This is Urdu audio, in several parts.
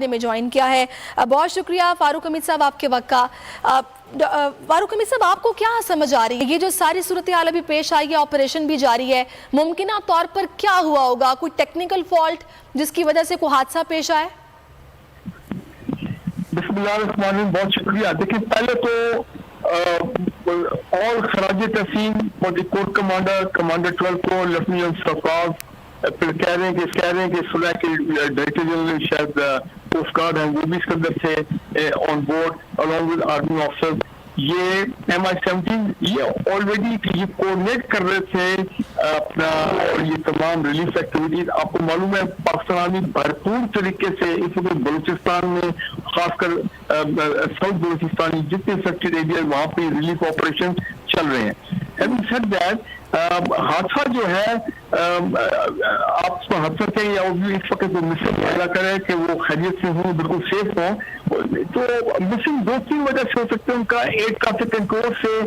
میں جوائن کیا ہے۔ بہت شکریہ فاروق حمید صاحب آپ کے وقت کا۔ فاروق حمید صاحب آپ کو کیا سمجھ آ رہی ہے یہ جو ساری صورتحال ابھی پیش آئی ہے، آپریشن بھی جاری ہے، ممکنہ طور پر کیا ہوا ہوگا؟ کوئی ٹیکنیکل فالٹ جس کی وجہ سے کوئی حادثہ پیش آئے؟ بسم اللہ الرحمن الرحیم، بہت شکریہ۔ دیکھیں پہلے تو اور خراج تحسین کورٹ کمانڈر 12 کو لیفٹیننٹ سرفراز پھر کہہ رہے ہیں کہ صلح کے ڈائریکٹر جنرل شاید کوسٹ گارڈ ہیں، وہ بھی اس کے اندر تھے on board along with army officer. یہ MI-17 یہ آلریڈی یہ کوآرڈینیٹ کر رہے تھے اپنا، اور یہ تمام ریلیف ایکٹیویٹیز آپ کو معلوم ہے پاکستان آرمی بھرپور طریقے سے اس وقت بلوچستان میں، خاص کر ساؤتھ بلوچستان جتنے افیکٹڈ ایریا وہاں پہ ریلیف آپریشن چل رہے ہیں۔ Having said that, حادثہ جو ہے آپ اس کو حادثہ سے یا اس وقت مسنگ پیدا کرے کہ وہ خیریت سے ہوں، بالکل سیف ہوں، تو مسنگ دو تین وجہ سے ہو سکتے ہیں۔ ان کا ایئر ٹریفک کنٹرول سے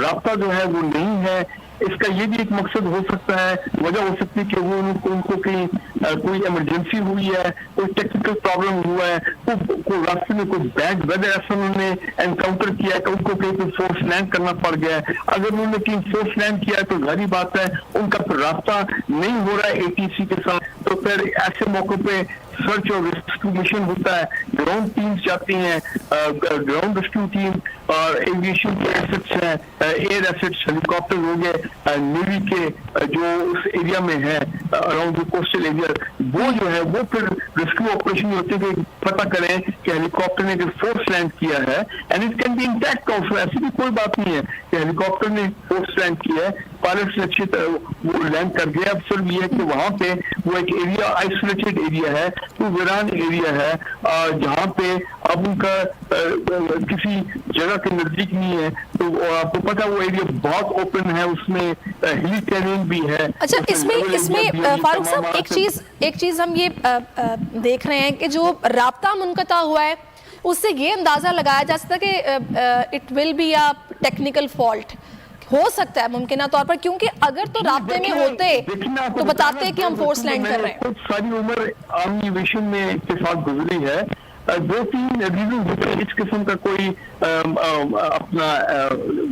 رابطہ جو ہے وہ نہیں ہے، اس کا یہ بھی ایک مقصد ہو سکتا ہے، وجہ ہو سکتی ہے کہ وہ ان کو کہیں کوئی ایمرجنسی ہوئی ہے، کوئی ٹیکنیکل پرابلم ہوا ہے، کوئی راستے میں کوئی بیڈ ویدر ایسا انہوں نے انکاؤنٹر کیا ہے کہ ان کو کہیں پہ فورس لینڈ کرنا پڑ گیا ہے۔ اگر انہوں نے کہیں فورس لینڈ کیا ہے تو ظاہری بات ہے ان کا رابطہ نہیں ہو رہا ہے ATC کے ساتھ، تو پھر ایسے موقع پہ سرچ اور ریسکیو مشن ہوتا ہے، گراؤنڈ ٹیمز جاتی ہیں، گراؤنڈ ریسکیو ٹیم اور ایویشن کے ایسٹس ہیں، ایئر ایسٹس، ہیلی کاپٹر ہو گئے نیوی کے جو اس ایریا میں ہے اراؤنڈ کوسٹل ایریا، وہ جو ہے وہ پھر ریسکیو آپریشن ہوتے ہیں کہ پتہ کریں کہ ہیلی کاپٹر نے اگر فورس لینڈ کیا ہے، and it can be intact also, ایسی بھی کوئی بات نہیں ہے کہ ہیلی کاپٹر نے فورس لینڈ کیا ہے، پائلٹ سے اچھی طرح وہ لینڈ کر گیا۔ اب صرف یہ ہے کہ وہاں پہ وہ ایک ایریا آئسولیٹڈ ایریا ہے، وہ ویران ایریا ہے جہاں پہ اب ان کا کسی جگہ کے نزدیک نہیں ہے، تو آپ کو پتا وہ ایریا بہت اوپن ہے، اس میں ہلی ٹیرین بھی ہے۔ اچھا، اس میں فاروق صاحب ایک چیز ہم یہ دیکھ رہے ہیں کہ جو رابطہ منقطع ہوا ہے اس سے یہ اندازہ لگایا جا سکتا ہے کہ it will be a technical fault, ہو سکتا ہے ممکنہ طور پر، کیونکہ اگر تو رابطے میں ہوتے تو بتاتے کہ ہم فورس لینڈ کر رہے ہیں۔ ساری عمر آرمی ایویشن میں کے ساتھ گزری ہے، دو تین ریزن ہوتے ہیں اس قسم کا کوئی اپنا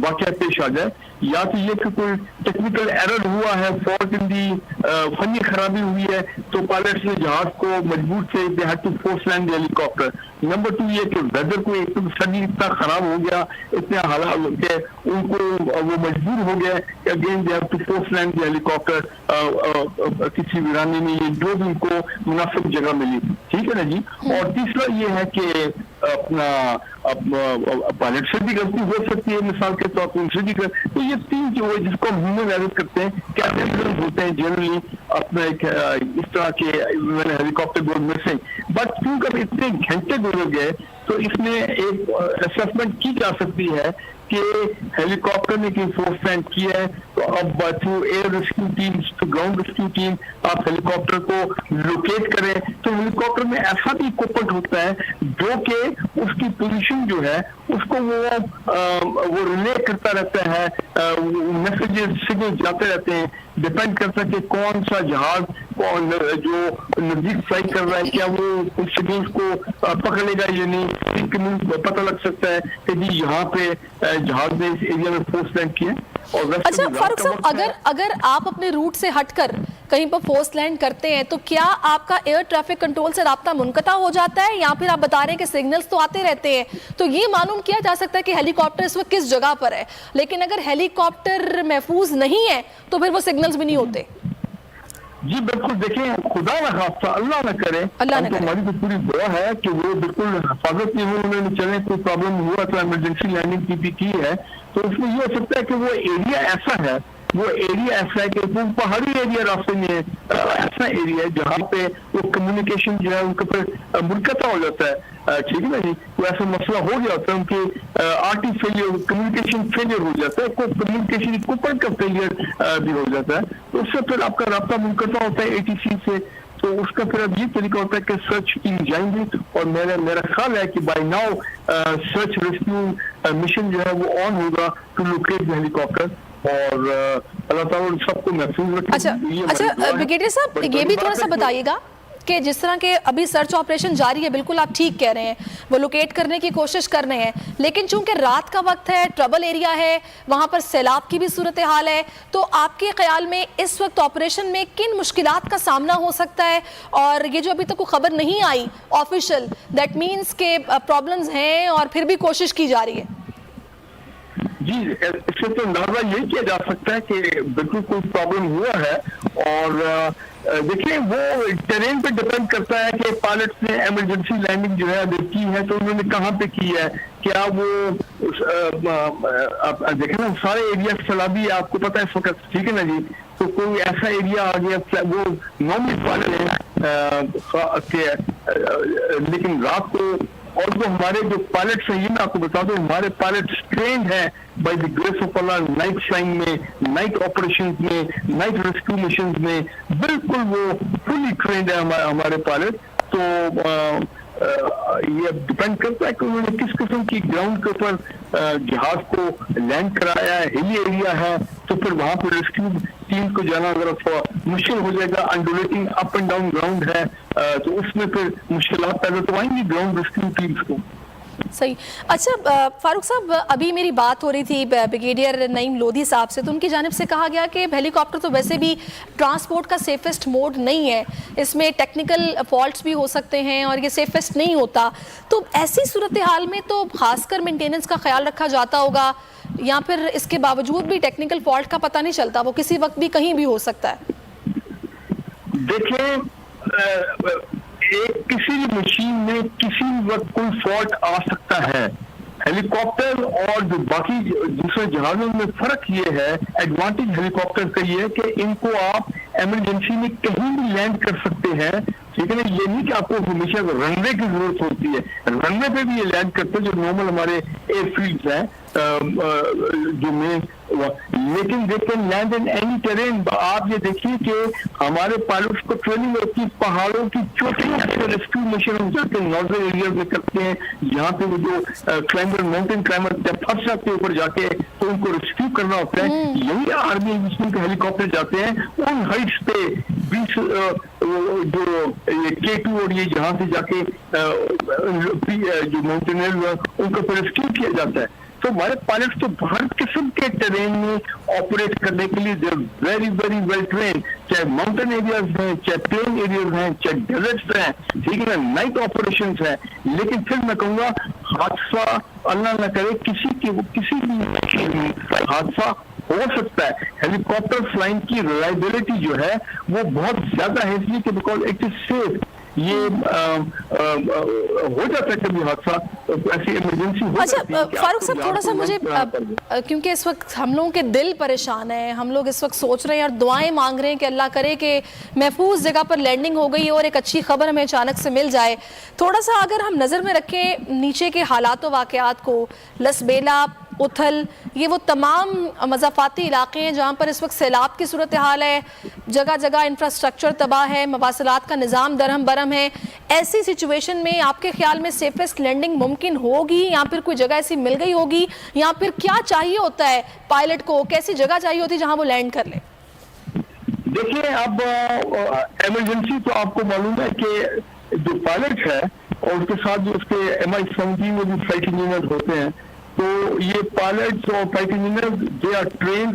واقعہ پیش آ جائے، یا تو یہ کہ کوئی ٹیکنیکل ایرر ہوا ہے، فالٹ ان دی فنی خرابی ہوئی ہے تو پائلٹس نے جہاز کو مجبور تھے they had to force land the helicopter. Number 2 یہ کہ ویدر کو ایک دم سڈنلی اتنا خراب ہو گیا، اتنے حالات کہ ان کو وہ مجبور ہو گیا کہ again they have to force land the helicopter کسی ویرانے میں، یہ جو بھی ان کو مناسب جگہ ملی، ٹھیک ہے نا جی۔ اور تیسرا یہ ہے کہ اپنا پائلٹ سے بھی غلطی ہو سکتی ہے، مثال کے طور پر ان سے بھی، تو یہ تین جو جس کو ہم ہیومن ایرر کرتے ہیں کیپٹنز ہوتے ہیں جنرلی اپنا ایک اس طرح کے ہیلی کاپٹر گو مسنگ، بٹ کیونکہ اتنے گھنٹے گزر گئے تو اس میں ایک اسیسمنٹ کی جا سکتی ہے کہ ہیلی کاپٹر نے کہ فورس لینڈ کیا ہے تو اب through air rescue team, ground rescue team آپ ہیلی کاپٹر کو لوکیٹ کریں، تو ہیلی کاپٹر میں ایسا بھی اکوپمنٹ ہوتا ہے جو کہ اس کی پوزیشن جو ہے اس کو وہ ریلے کرتا رہتا ہے، میسیجز سگنل جاتے رہتے ہیں، ڈیپینڈ کرتا ہے کہ کون سا جہاز جو نزدیک فلائی کر رہا ہے کیا وہ اس سگنلز کو پکڑ لے گا یا نہیں، پتہ لگ سکتا ہے کہ جی یہاں پہ جہاز نے اس ایریا میں فورس لینڈ کیا۔ اچھا فاروق صاحب، اگر آپ اپنے روٹ سے ہٹ کر کہیں پر فورس لینڈ کرتے ہیں تو کیا آپ کا ایئر ٹریفک کنٹرول سے رابطہ منقطع ہو جاتا ہے، یا پھر آپ بتا رہے ہیں کہ سگنلز تو آتے رہتے ہیں تو یہ معلوم کیا جا سکتا ہے کہ ہیلی کاپٹر اس وقت کس جگہ پر ہے، لیکن اگر ہیلی کاپٹر محفوظ نہیں ہے تو پھر وہ سگنلز بھی نہیں ہوتے؟ جی بالکل، دیکھیں خدا نہ خواستہ اللہ نہ کرے، ہماری تو پوری دعا ہے کہ وہ بالکل حفاظت میں ہو، انہوں نے چلیں کوئی پرابلم ہوا تو ایمرجنسی لینڈنگ کی ہے، تو اس میں یہ ہو سکتا ہے کہ وہ ایریا ایسا ہے کہ وہ پہاڑی ایریا راستے میں ایسا ایریا ہے جہاں پہ وہ کمیونیکیشن جو ہے ان کے پر منقطع ہو جاتا ہے، ٹھیک ہے نا جی، کوئی ایسا مسئلہ ہو جاتا ہے ان کے آرٹی فیلئر، کمیونیکیشن فیلئر ہو جاتا ہے، کوئی کمیونیکیشن اکوپمنٹ کا فیلئر بھی ہو جاتا ہے، تو اس سے پھر آپ کا رابطہ منقطع ہوتا ہے ATC سے، تو اس کا پھر اب یہ طریقہ ہوتا ہے کہ سرچ ٹیم جائیں گے، اور میرا خیال ہے کہ by now search rescue mission جو ہے وہ آن ہوگا ٹو لوکیٹ ہیلی کاپٹر، اور اللہ تعالیٰ سب کو محفوظ رکھے۔ اچھا بریگیڈیئر صاحب، یہ بھی تھوڑا سا بتائیے گا کہ جس طرح کے ابھی سرچ آپریشن جاری ہے، بالکل آپ ٹھیک کہہ رہے ہیں، وہ لوکیٹ کرنے کی کوشش کر رہے ہیں، لیکن چونکہ رات کا وقت ہے، ٹربل ایریا ہے، وہاں پر سیلاب کی بھی صورتحال ہے، تو آپ کے خیال میں اس وقت آپریشن میں کن مشکلات کا سامنا ہو سکتا ہے؟ اور یہ جو ابھی تک کوئی خبر نہیں آئی آفیشل، دیٹ مینس کہ پرابلمز ہیں اور پھر بھی کوشش کی جا رہی ہے۔ جی، اس سے تو اندازہ یہی کیا جا سکتا ہے کہ بالکل کوئی پرابلم ہوا ہے، اور دیکھیں وہ ٹرین پہ ڈپینڈ کرتا ہے کہ پائلٹس نے ایمرجنسی لینڈنگ جو ہے اگر کی ہے تو انہوں نے کہاں پہ کی ہے، کیا وہ دیکھیں نا سارے ایریا سیلابی آپ کو پتہ ہے اس وقت، ٹھیک ہے نا جی، تو کوئی ایسا ایریا آ گیا وہ نارملی والے ہیں لیکن رات کو، اور جو ہمارے جو پائلٹس ہیں، یہ میں آپ کو بتا دوں ہمارے پائلٹس ٹرینڈ ہیں by the grace of Allah, night flying میں، نائٹ آپریشنز میں، نائٹ ریسکیو مشنز میں، بالکل وہ فلی ٹرینڈ ہے ہمارے پائلٹ۔ تو یہ ڈپینڈ کرتا ہے کہ انہوں نے کس قسم کی گراؤنڈ کے اوپر جہاز کو لینڈ کرایا ہے، ہلی ایریا ہے تو پھر وہاں پہ ریسکیو ٹیم کو جانا ذرا مشکل ہو جائے گا، انڈولیٹنگ اپ اینڈ ڈاؤن گراؤنڈ ہے تو اس میں پھر مشکلات پیدا تو آئیں گی گراؤنڈ ریسکیو ٹیمز کو۔ صحیح۔ اچھا فاروق صاحب، ابھی میری بات ہو رہی تھی بریگیڈیئر نعیم لودھی صاحب سے، تو ان کی جانب سے کہا گیا کہ ہیلی کاپٹر تو ویسے بھی ٹرانسپورٹ کا سیفسٹ موڈ نہیں ہے، اس میں ٹیکنیکل فالٹس بھی ہو سکتے ہیں اور یہ سیفسٹ نہیں ہوتا، تو ایسی صورتحال میں تو خاص کر مینٹیننس کا خیال رکھا جاتا ہوگا، یا پھر اس کے باوجود بھی ٹیکنیکل فالٹ کا پتہ نہیں چلتا، وہ کسی وقت بھی کہیں بھی ہو سکتا ہے؟ دیکھیں کسی بھی مشین میں کسی وقت کوئی فالٹ آ سکتا ہے۔ ہیلی کاپٹر اور جو باقی دوسرے جہازوں میں فرق یہ ہے، ایڈوانٹیج ہیلی کاپٹر کا یہ ہے کہ ان کو آپ ایمرجنسی میں کہیں بھی لینڈ کر سکتے ہیں، ٹھیک ہے نا، یہ نہیں کہ آپ کو ہمیشہ رن وے کی ضرورت ہوتی ہے، رن وے پہ بھی یہ لینڈ کرتے ہیں جو نارمل ہمارے ایئر فیلڈز ہیں جو مین، لیکن they can land in any terrain. آپ یہ دیکھیے کہ ہمارے پائلٹس کو ٹریننگ ہوتی ہے پہاڑوں کی چوٹیوں سے ریسکیو مشن ہم جاتے ہیں، ناردرن ایریاز میں کرتے ہیں، یہاں پہ وہ جو کلائمبر ماؤنٹین کلائمبر جب پھنس جاتے ہیں اوپر جا کے تو ان کو ریسکیو کرنا ہوتا ہے، یہی آرمی ایویشن کے ہیلی کاپٹر جاتے ہیں ان ہائٹس پہ 20 جو K2 اور یہ جہاں سے جا کے جو ماؤنٹینئر ان کو پھر ریسکیو کیا جاتا ہے۔ تو ہمارے پائلٹس تو ہر قسم کے ٹرین میں آپریٹ کرنے کے لیے ویری ویری ویل ٹرین، چاہے ماؤنٹین ایریاز ہیں، چاہے پلین ایریاز ہیں، چاہے ڈیزرٹس ہیں، ٹھیک ہے نا، نائٹ آپریشنز ہیں، لیکن پھر میں کہوں گا حادثہ اللہ نہ کرے کسی بھی حادثہ ہو سکتا ہے۔ ہیلی کاپٹر فلائنگ کی ریلائبلٹی جو ہے وہ بہت زیادہ ہے، اس لیے کہ بیکاز اٹ از سیف، یہ ہو جاتا ہے کبھی حادثہ، ایسی ایمرجنسی ہو جاتی ہے۔ اچھا فاروق صاحب، تھوڑا سا مجھے، کیونکہ اس وقت ہم لوگوں کے دل پریشان ہیں، ہم لوگ اس وقت سوچ رہے ہیں اور دعائیں مانگ رہے ہیں کہ اللہ کرے کہ محفوظ جگہ پر لینڈنگ ہو گئی اور ایک اچھی خبر ہمیں اچانک سے مل جائے۔ تھوڑا سا اگر ہم نظر میں رکھیں نیچے کے حالات و واقعات کو، لسبیلا، اتھل، یہ وہ تمام مضافاتی علاقے ہیں جہاں پر اس وقت سیلاب کی صورتحال ہے، جگہ جگہ انفراسٹرکچر تباہ ہے، مواصلات کا نظام درہم برہم ہے، ایسی سچویشن میں آپ کے خیال میں سیفسٹ لینڈنگ ممکن ہوگی یا پھر کوئی جگہ ایسی مل گئی ہوگی، یا پھر کیا چاہیے ہوتا ہے پائلٹ کو، کیسی جگہ چاہیے ہوتی ہے جہاں وہ لینڈ کر لے؟ دیکھیں اب ایمرجنسی تو آپ کو معلوم ہے کہ جو پائلٹ ہے اور اس کے ساتھ جو اس کے MI-17 میں بھی فلائٹ انجینئر ہوتے ہیں، تو یہ پائلٹس اور flight engineer they are train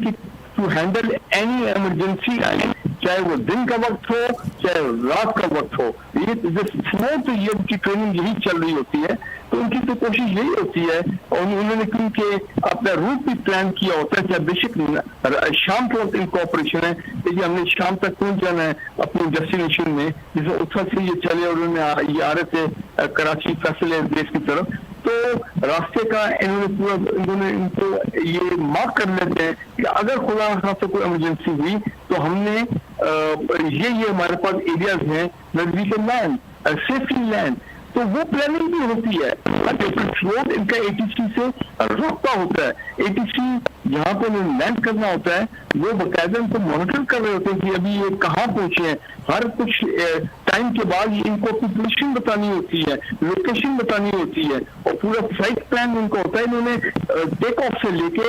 to handle any emergency, چاہے وہ دن کا وقت ہو چاہے رات کا وقت ہو، یہ ان کی ٹریننگ یہی چل رہی ہوتی ہے، تو ان کی تو کوشش یہی ہوتی ہے، اور انہوں نے کیونکہ اپنا روٹ بھی پلان کیا ہوتا ہے، چاہے بے شک شام کے وقت ان کو آپریشن ہے کہ ہم نے شام تک پہنچ جانا ہے اپنے ڈیسٹینیشن میں، جیسے اتھل سے یہ چلے اور انہوں نے یہ آ رہے تھے کراچی فیصل ایئر بیس کی طرف، تو راستے کا انہوں نے ان کو یہ مارک کر لیتے ہیں کہ اگر خدا نخواستہ کوئی ایمرجنسی ہوئی تو ہم نے یہ ہمارے پاس ایریاز ہیں we can land safely land, تو وہ پلاننگ بھی ہوتی ہے، روڈ ان کا ATC سے رابطہ ہوتا ہے، ATC جہاں پہ انہیں لینڈ کرنا ہوتا ہے وہ باقاعدہ ان کو مانیٹر کر رہے ہوتے ہیں کہ ابھی یہ کہاں پہنچے ہیں، ہر کچھ ٹائم کے بعد ان کو اپنی پوزیشن بتانی ہوتی ہے، لوکیشن بتانی ہوتی ہے، اور پورا فلائٹ پلان ان کو ہوتا ہے، انہوں نے ٹیک آف سے لے کے